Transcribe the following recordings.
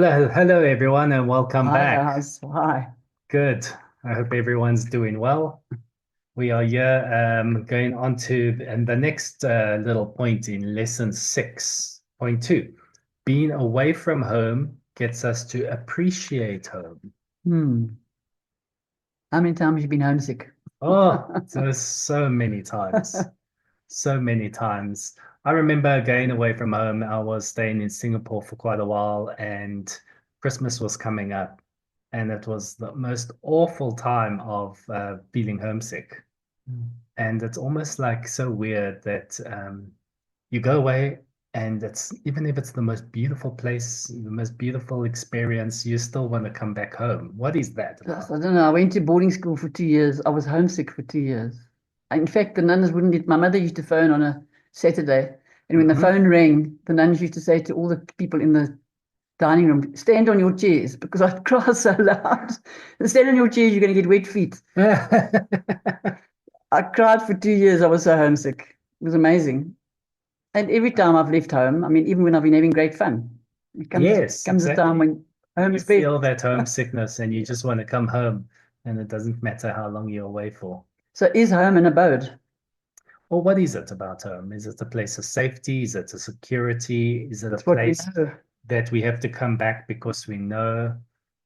Hello everyone, and welcome Hi back. guys, hi. Good. I hope everyone's doing well. We are here going on to and the next little point in lesson 6.2. Being away from home gets us to appreciate home. Hmm. How many times have you been homesick? Oh, so many times. So many times. I remember going away from home. I was staying in Singapore for quite a while, and Christmas was coming up, and it was the most awful time of feeling homesick. And it's almost like so weird that you go away, and it's even if it's the most beautiful place, the most beautiful experience, you still want to come back home. What is that Plus, about? I don't know. I went to boarding school for 2 years. I was homesick for 2 years. In fact, the nuns wouldn't let. My mother used to phone on a Saturday, and when the Hmm. phone rang, the nuns used to say to all the people in the dining room, "Stand on your chairs," because I'd cry so loud. "Stand on your chairs, you're going to get wet feet." I cried for 2 years. I was so homesick. It was amazing. And every time I've left home, I mean, even when I've been having great fun, it Yes, comes a time exactly. when home You is best. feel that homesickness and you just want to come home, and it doesn't matter how long you're away for. So is home an abode? Well, what is it about home? Is it a place of safety? Is it a security? Is it a It's what we place know. that we have to come back because we know?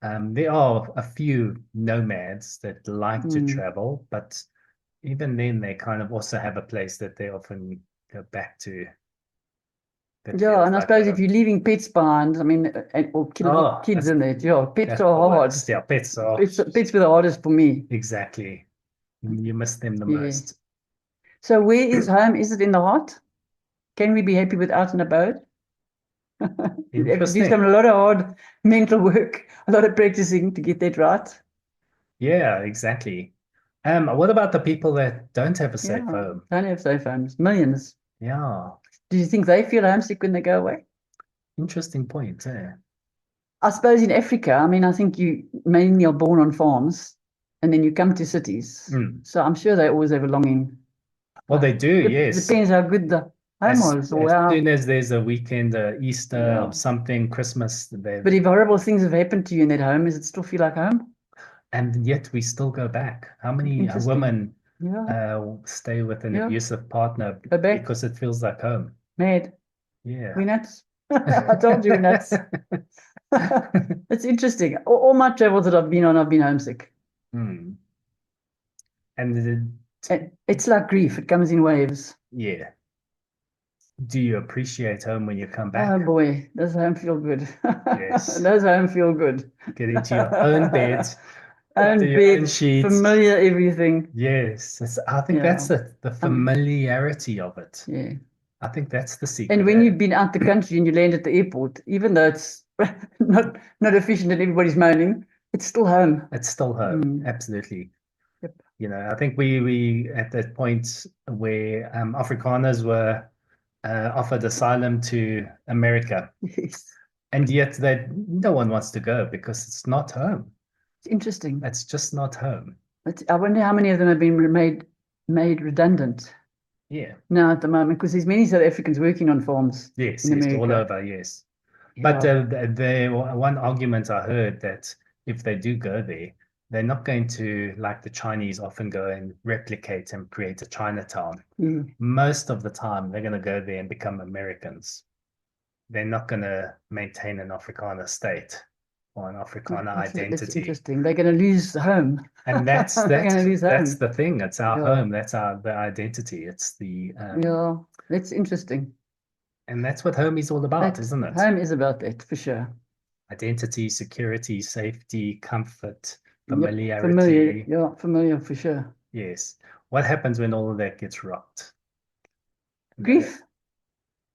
There are a few nomads that like to Mm. travel, but even then, they kind of also have a place that they often go back to that Yeah, feels and I like suppose if home. you're leaving pets behind, I mean, or little Oh, kids in it, yeah, pets that's are the hard. worst. Yeah, pets are Pets were the hardest for me. exactly. You miss them the Yeah. most. So where is home? Is it in the heart? Can we be happy without an abode? You have to do Interesting. some a lot of hard mental work, a lot of practicing to get that right. Yeah, exactly. What about the people that don't have a safe Yeah, home? don't have safe homes. Millions. Yeah, Do you think they feel homesick when they go away? interesting point. Yeah. I suppose in Africa, I mean, I think you mainly are born on farms and then you come to cities. Mm. So I'm sure they always have a longing. Well, they do, yes. Depends how good the home was or As how. soon as there's a weekend, Easter or Yeah. something, Christmas, they But if horrible things have happened to you in that home, does it still feel like home? and yet we still go back. How many Interesting. women Yeah. stay with an Yeah. abusive partner Go back. because it feels like home? Mad. Yeah. We nuts. I told you we nuts. It's interesting. All my travels that I've been on, I've been homesick. Hmm. And It's like grief. It comes in waves. yeah, do you appreciate home when you come Oh back? boy, does home feel good? Yes. Does home feel good? Get into your own bed, into Own your own bed, sheets. familiar everything. Yes, I think that's Yeah. the Um, familiarity of it. yeah. I think that's the And secret. when you've been out the country and you land at the airport, even though it's not efficient and everybody's moaning, it's still home. It's still home. Mm. Absolutely. Yep. You know, I think we at that point where Afrikaners were offered asylum to America, Yes. and yet that no one wants to go because it's not home. It's interesting. It's just not home. I wonder how many of them have been made redundant Yeah. now at the moment, because there's many South Africans working on farms Yes, in yes, all America. over, yes. But Yeah. one argument I heard that if they do go there, they're not going to, like the Chinese often go and replicate and create a Chinatown. Mm. Most of the time, they're going to go there and become Americans. They're not going to maintain an Afrikaner state or an Afrikaner That's identity. interesting. They're going to lose home. And They're going to lose that's home. the thing. It's our Yeah. home. That's the identity. It's the Yeah. That's interesting. and that's what home is all about, That isn't it? home is about that for sure. Identity, security, safety, comfort, Yep. Familiar. familiarity. Yeah. Familiar for sure. Yes. What happens when all of that gets rocked? Grief.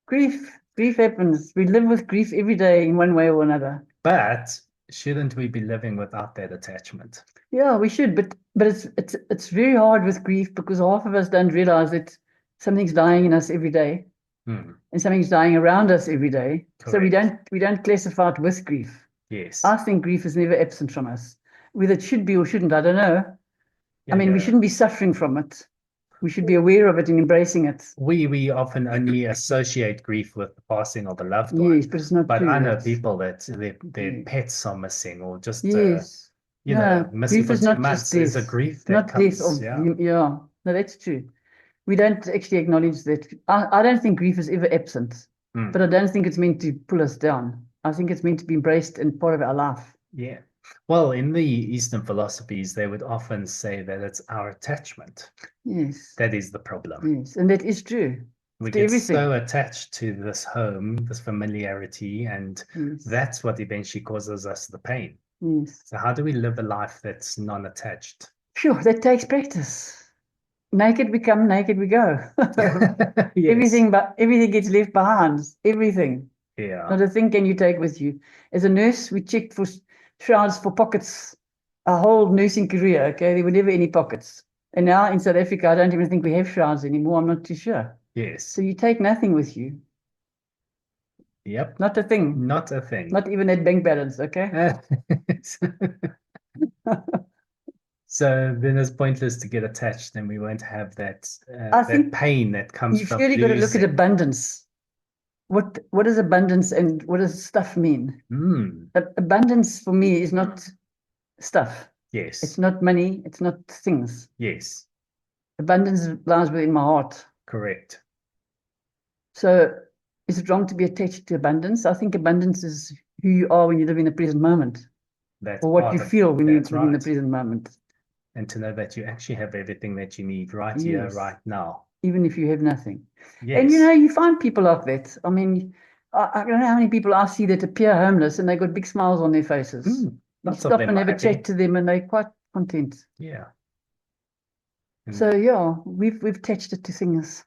Grief happens. We live with grief every day in one way or another. But shouldn't we be living without that attachment? Yeah, we should, but it's very hard with grief because half of us don't realize that something's dying in us every day Hmm, and something's dying around us every day. So we correct. don't classify it with grief. Yes. I think grief is never absent from us. Whether it should be or shouldn't, I don't know. I Yeah, mean, we yeah. shouldn't be suffering from it. We should be aware of it and embracing it. We often only associate grief with the passing of a loved one, Yes, but it's not but true. I know That's people that their yeah. pets are missing, or just Yes. No, missing grief for is two not just months. There's a death. grief that Not death comes. of Yeah. yeah. No, that's true. We don't actually acknowledge that. I don't think grief is ever absent, Mm. but I don't think it's meant to pull us down. I think it's meant to be embraced and part of our life. Yeah. Well, in the Eastern philosophies, they would often say that it's our attachment Yes, that is the problem. yes, and that is true We to get everything. so attached to this home, this familiarity, and Yes, that's what eventually causes us the pain. yes. So how do we live a life that's non-attached? Sure, that takes practice. Naked we come, naked we go. Yes. Everything, but everything gets left behind. Everything. Yeah. Not a thing can you take with you. As a nurse, we checked for shrouds for pockets our whole nursing career. Okay, there were never any pockets. And now in South Africa, I don't even think we have shrouds anymore. I'm not too sure. So Yes. you take nothing with you. Yep. Not a thing. Not a thing. Not even that bank balance. Okay. So then it's pointless to get attached, and we won't have I that think pain that comes you've from really got to look at losing. abundance. What does abundance and what does stuff mean? Mm. Abundance for me is not stuff. It's Yes. not money. It's not things. Yes. Abundance lies within my heart. Correct. So is it wrong to be attached to abundance? I think abundance is who you are when you live in the present moment, That's or what you part of feel when you that's live in the right. present moment, And to know that you actually have everything that you need right here, yes, right now. even if you have nothing. And Yes. you find people like that. I mean, I don't know how many people I see that appear homeless and they got big smiles on their faces. Mm. You Lots of stop them and are have a chat happy. to them and they're quite content. Yeah. And So yeah, we've attached it to things.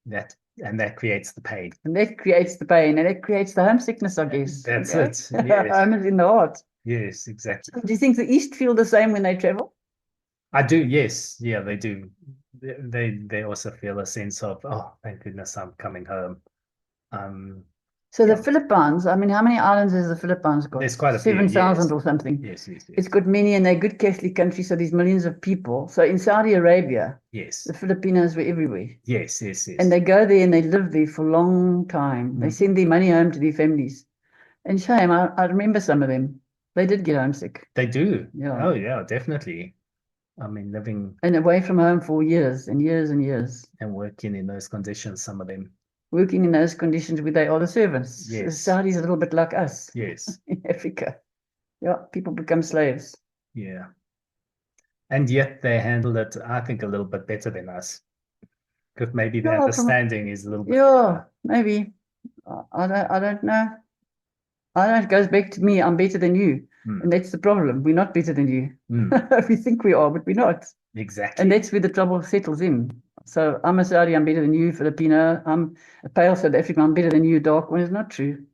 that and that creates the pain. And that creates the pain and it creates the homesickness, I guess. That's Okay. it. Yes. Home is in the heart. Yes, exactly. Do you think the East feel the same when they travel? I do, yes. Yeah, they do. They also feel a sense of, oh, thank goodness I'm coming home. Um, So the yeah, Philippines, I mean, how many islands has the Philippines got? there's quite a few. 7,000 Yes. or something. Yes, yes, It's yes. got many and they're a good Catholic country, so there's millions of people. So in Saudi Arabia, Yes. the Filipinos were everywhere. Yes, yes, And yes. they go there and they live there for a long time. They Mm. send their money home to their families. And shame, I remember some of them. They did get homesick. They do. Yeah. Oh, yeah, definitely. I mean, living And away from home for years and years and years. and working in those conditions, some of them. Working in those conditions where they are the servants. The Yes. Saudis are a little bit like us Yes. in Africa. Yeah, people become slaves. Yeah. And yet they handle it, I think, a little bit better than us. Because maybe the Yeah, understanding is a little bit yeah, better. maybe. I don't know. I don't know. It goes back to me. I'm better than you. Mm. And that's the problem. We're not better than you. Mm. We think we are, but we're not. And Exactly. that's where the trouble settles in. So I'm a Saudi, I'm better than you, Filipino. I'm a pale South African, I'm better than you, dark. When it's not true.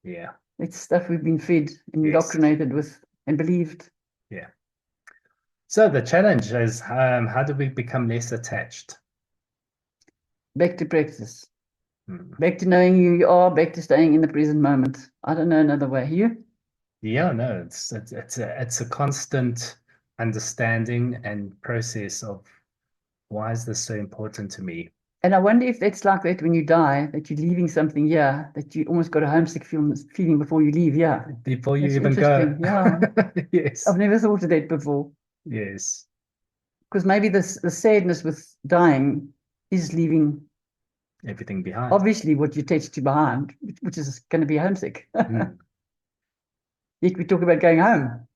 Yeah. It's stuff we've been fed, Yes. indoctrinated with, and believed. Yeah. So the challenge is how do we become less attached? Back to practice. Mm. Back to knowing who you are, back to staying in the present moment. I don't know another way. You? Yeah, no, it's a constant understanding and process of why is this so important to me? And I wonder if that's like that when you die, that you're leaving something here, that you almost got a homesick feeling before you leave. Yeah. Before you That's even go. interesting. Yeah. Yes. I've never thought of that before. Yes. Because maybe this the sadness with dying is leaving Everything behind. obviously what you attach to behind, which is going to be homesick. Mm. Yet we talk about going home.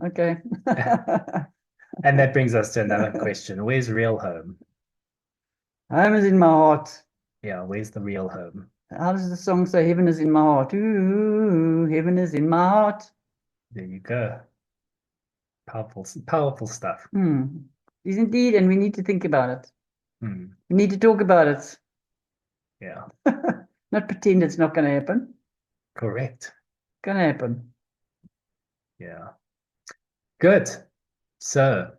Okay. And that brings us to another question. Where's real home? Home is in my heart. Yeah, where's the real home? How does the song say? Heaven is in my heart. Ooh, heaven is in my heart. There you go. Powerful, powerful stuff. Is indeed, and we need to think about it. Mm. We need to talk about it. Yeah, Not pretend it's not going to happen. correct. Going to happen. Yeah. Good. So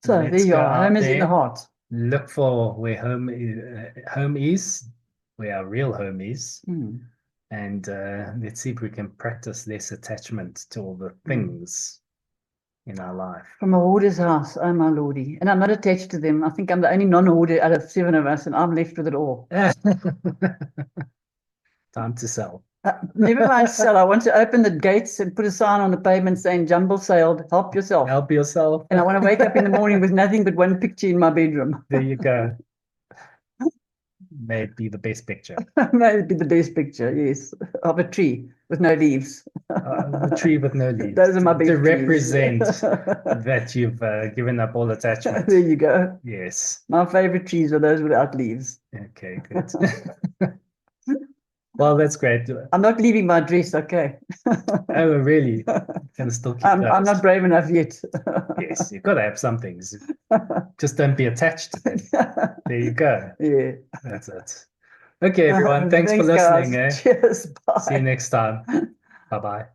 So there let's you go are. Home out is in the there, heart. look for where home is, where our real home is, Mm. and let's see if we can practice less attachment to all the Mm. things in our life. From a hoarder's house, oh my lordy. And I'm not attached to them. I think I'm the only non-hoarder out of 7 of us, and I'm left with it all. Time to sell. Never mind sell. I want to open the gates and put a sign on the pavement saying jumble sailed, help yourself. Help yourself. And I want to wake up in the morning with nothing but one picture in my bedroom. There you go. May it be the best picture. May it be the best picture, yes, of a tree with no leaves. The tree with no leaves. Those are my best to trees. represent that you've given up all attachment. There you go. Yes. My favorite trees are those without leaves. Okay, good. Well, that's great. I'm not leaving my dress, okay? Oh, really? Can still keep I'm those. not brave enough yet. Yes, you've got to have some things. Just don't be attached to them. There you go. Yeah. That's it. Okay, everyone. Thanks for guys. listening. Cheers. Bye. See you next time. Bye-bye.